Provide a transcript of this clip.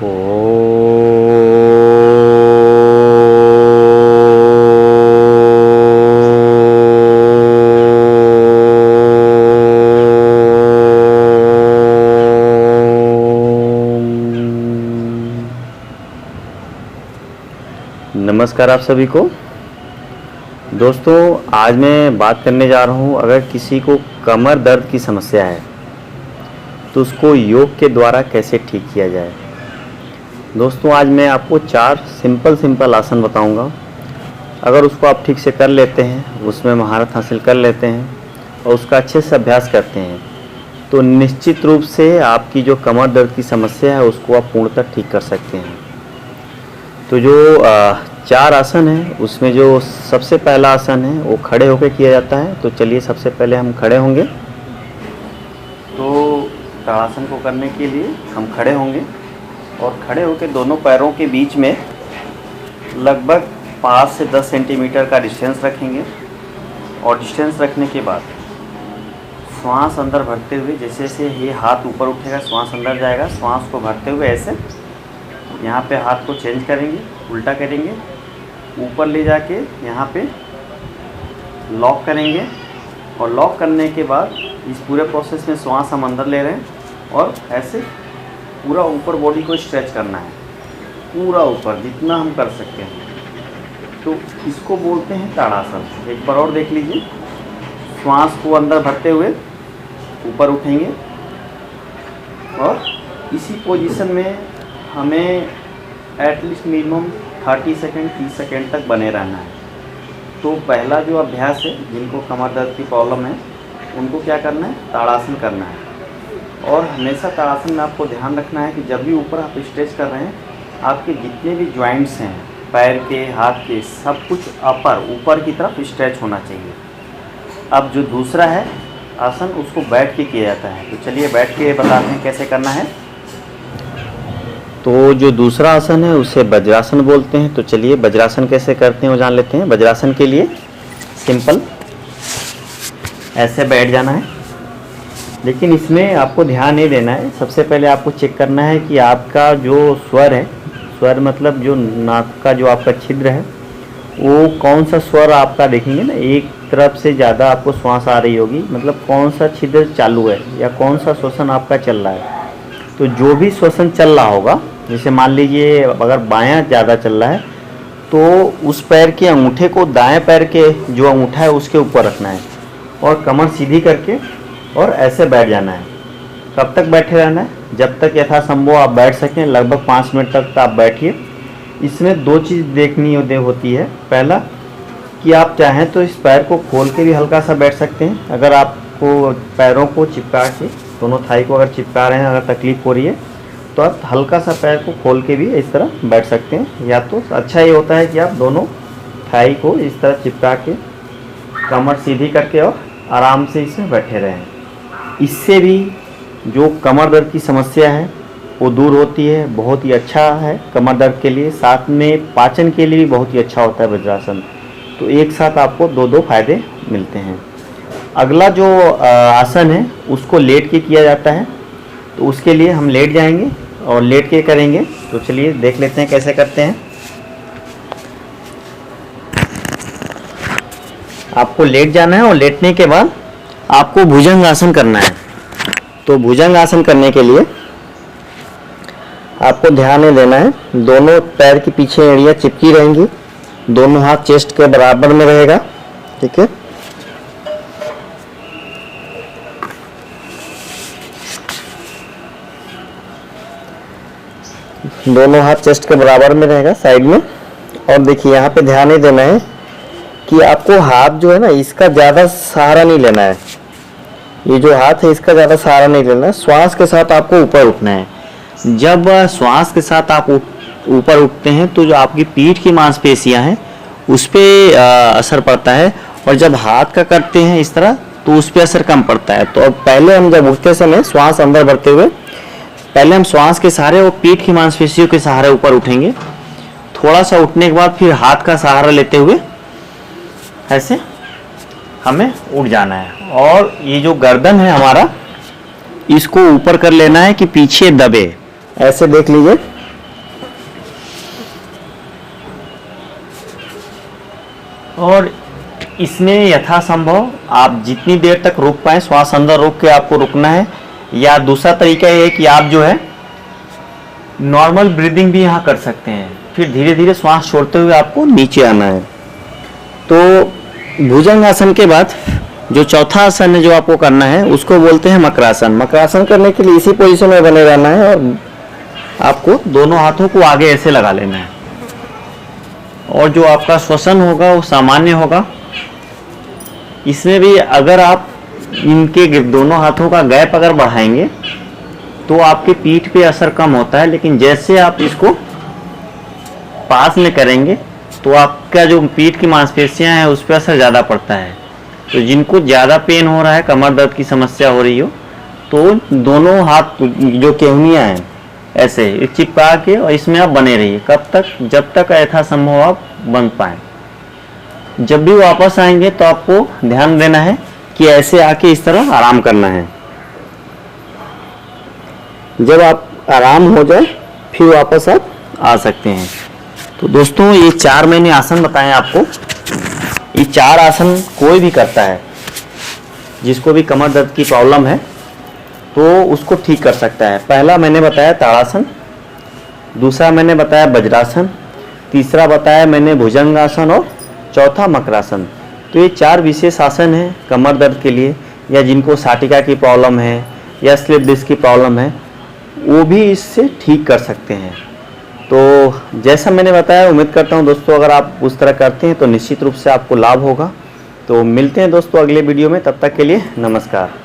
ओ नमस्कार आप सभी को। दोस्तों, आज मैं बात करने जा रहा हूँ, अगर किसी को कमर दर्द की समस्या है तो उसको योग के द्वारा कैसे ठीक किया जाए। दोस्तों, आज मैं आपको 4 सिंपल आसन बताऊंगा। अगर उसको आप ठीक से कर लेते हैं, उसमें महारत हासिल कर लेते हैं और उसका अच्छे से अभ्यास करते हैं तो निश्चित रूप से आपकी जो कमर दर्द की समस्या है उसको आप पूर्णतः ठीक कर सकते हैं। तो जो 4 आसन है उसमें जो सबसे पहला आसन है वो खड़े होकर किया जाता है। तो चलिए सबसे पहले हम खड़े होंगे। तो ताड़ासन को करने के लिए हम खड़े होंगे और खड़े होकर दोनों पैरों के बीच में लगभग 5 से 10 सेंटीमीटर का डिस्टेंस रखेंगे। और डिस्टेंस रखने के बाद श्वास अंदर भरते हुए, जैसे जैसे ये हाथ ऊपर उठेगा श्वास अंदर जाएगा, श्वास को भरते हुए ऐसे यहाँ पे हाथ को चेंज करेंगे, उल्टा करेंगे, ऊपर ले जाके यहाँ पे लॉक करेंगे। और लॉक करने के बाद इस पूरे प्रोसेस में श्वास हम अंदर ले रहे हैं और ऐसे पूरा ऊपर बॉडी को स्ट्रेच करना है, पूरा ऊपर जितना हम कर सकते हैं। तो इसको बोलते हैं ताड़ासन। एक बार और देख लीजिए। श्वास को अंदर भरते हुए ऊपर उठेंगे और इसी पोजीशन में हमें एटलीस्ट मिनिमम 30 सेकेंड 30 सेकेंड तक बने रहना है। तो पहला जो अभ्यास है, जिनको कमर दर्द की प्रॉब्लम है उनको क्या करना है, ताड़ासन करना है। और हमेशा ताड़ासन में आपको ध्यान रखना है कि जब भी ऊपर आप स्ट्रेच कर रहे हैं, आपके जितने भी जॉइंट्स हैं, पैर के, हाथ के, सब कुछ ऊपर की तरफ स्ट्रेच होना चाहिए। अब जो दूसरा है आसन, उसको बैठ के किया जाता है। तो चलिए बैठ के बताते हैं कैसे करना है। तो जो दूसरा आसन है उसे वज्रासन बोलते हैं। तो चलिए वज्रासन कैसे करते हैं वो जान लेते हैं। वज्रासन के लिए सिंपल ऐसे बैठ जाना है, लेकिन इसमें आपको ध्यान नहीं देना है। सबसे पहले आपको चेक करना है कि आपका जो स्वर है, स्वर मतलब जो नाक का जो आपका छिद्र है, वो कौन सा स्वर आपका देखेंगे ना, एक तरफ से ज़्यादा आपको श्वास आ रही होगी, मतलब कौन सा छिद्र चालू है या कौन सा श्वसन आपका चल रहा है। तो जो भी श्वसन चल रहा होगा, जैसे मान लीजिए अगर बायां ज़्यादा चल रहा है तो उस पैर के अंगूठे को दाएं पैर के जो अंगूठा है उसके ऊपर रखना है और कमर सीधी करके और ऐसे बैठ जाना है। कब तक बैठे रहना है, जब तक यथासंभव आप बैठ सकें। लगभग 5 मिनट तक आप बैठिए। इसमें 2 चीज़ देखनी होती है। पहला कि आप चाहें तो इस पैर को खोल के भी हल्का सा बैठ सकते हैं। अगर आपको पैरों को चिपका के, दोनों थाई को अगर चिपका रहे हैं, अगर तकलीफ़ हो रही है तो आप हल्का सा पैर को खोल के भी इस तरह बैठ सकते हैं। या तो अच्छा ये होता है कि आप दोनों थाई को इस तरह चिपका के कमर सीधी करके और आराम से इसमें बैठे रहें। इससे भी जो कमर दर्द की समस्या है वो दूर होती है। बहुत ही अच्छा है कमर दर्द के लिए, साथ में पाचन के लिए भी बहुत ही अच्छा होता है वज्रासन। तो एक साथ आपको 2 फायदे मिलते हैं। अगला जो आसन है उसको लेट के किया जाता है। तो उसके लिए हम लेट जाएंगे और लेट के करेंगे। तो चलिए देख लेते हैं कैसे करते हैं। आपको लेट जाना है और लेटने के बाद आपको भुजंग आसन करना है। तो भुजंग आसन करने के लिए आपको ध्यान देना है, दोनों पैर के पीछे एड़ियाँ चिपकी रहेंगी, दोनों हाथ चेस्ट के बराबर में रहेगा। ठीक है, दोनों हाथ चेस्ट के बराबर में रहेगा साइड में। और देखिए यहाँ पे ध्यान नहीं देना है कि आपको हाथ जो है ना, इसका ज़्यादा सहारा नहीं लेना है। ये जो हाथ है इसका ज़्यादा सहारा नहीं लेना है। श्वास के साथ आपको ऊपर उठना है। जब श्वास के साथ आप ऊपर उठते हैं तो जो आपकी पीठ की मांसपेशियां हैं उस पर असर पड़ता है, और जब हाथ का करते हैं इस तरह तो उस पर असर कम पड़ता है। तो अब पहले हम जब उठते समय श्वास अंदर भरते हुए पहले हम श्वास के सहारे और पीठ की मांसपेशियों के सहारे ऊपर उठेंगे। थोड़ा सा उठने के बाद फिर हाथ का सहारा लेते हुए ऐसे हमें उठ जाना है। और ये जो गर्दन है हमारा, इसको ऊपर कर लेना है कि पीछे दबे। ऐसे देख लीजिए, और इसमें यथासंभव आप जितनी देर तक रुक पाए, श्वास अंदर रोक के आपको रुकना है। या दूसरा तरीका ये है कि आप जो है नॉर्मल ब्रीदिंग भी यहाँ कर सकते हैं, फिर धीरे धीरे श्वास छोड़ते हुए आपको नीचे आना है। तो भुजंग आसन के बाद जो चौथा आसन है जो आपको करना है उसको बोलते हैं मकरासन। मकरासन करने के लिए इसी पोजीशन में बने रहना है और आपको दोनों हाथों को आगे ऐसे लगा लेना है और जो आपका श्वसन होगा वो सामान्य होगा। इसमें भी अगर आप इनके दोनों हाथों का गैप अगर बढ़ाएंगे तो आपके पीठ पे असर कम होता है, लेकिन जैसे आप इसको पास में करेंगे तो आपका जो पीठ की मांसपेशियां हैं उस पर असर ज़्यादा पड़ता है। तो जिनको ज़्यादा पेन हो रहा है, कमर दर्द की समस्या हो रही हो, तो दोनों हाथ जो केहनियाँ हैं ऐसे चिपका के और इसमें आप बने रहिए। कब तक? जब तक यथासंभव आप बन पाएँ। जब भी वापस आएंगे तो आपको ध्यान देना है कि ऐसे आके इस तरह आराम करना है। जब आप आराम हो जाए फिर वापस आप आ सकते हैं। तो दोस्तों ये 4 मैंने आसन बताए आपको। ये 4 आसन कोई भी करता है, जिसको भी कमर दर्द की प्रॉब्लम है तो उसको ठीक कर सकता है। पहला मैंने बताया ताड़ासन, दूसरा मैंने बताया वज्रासन, तीसरा बताया मैंने भुजंगासन और चौथा मकरासन। तो ये 4 विशेष आसन हैं कमर दर्द के लिए, या जिनको साटिका की प्रॉब्लम है या स्लिप डिस्क की प्रॉब्लम है वो भी इससे ठीक कर सकते हैं। तो जैसा मैंने बताया, उम्मीद करता हूँ दोस्तों अगर आप उस तरह करते हैं तो निश्चित रूप से आपको लाभ होगा। तो मिलते हैं दोस्तों अगले वीडियो में, तब तक के लिए नमस्कार।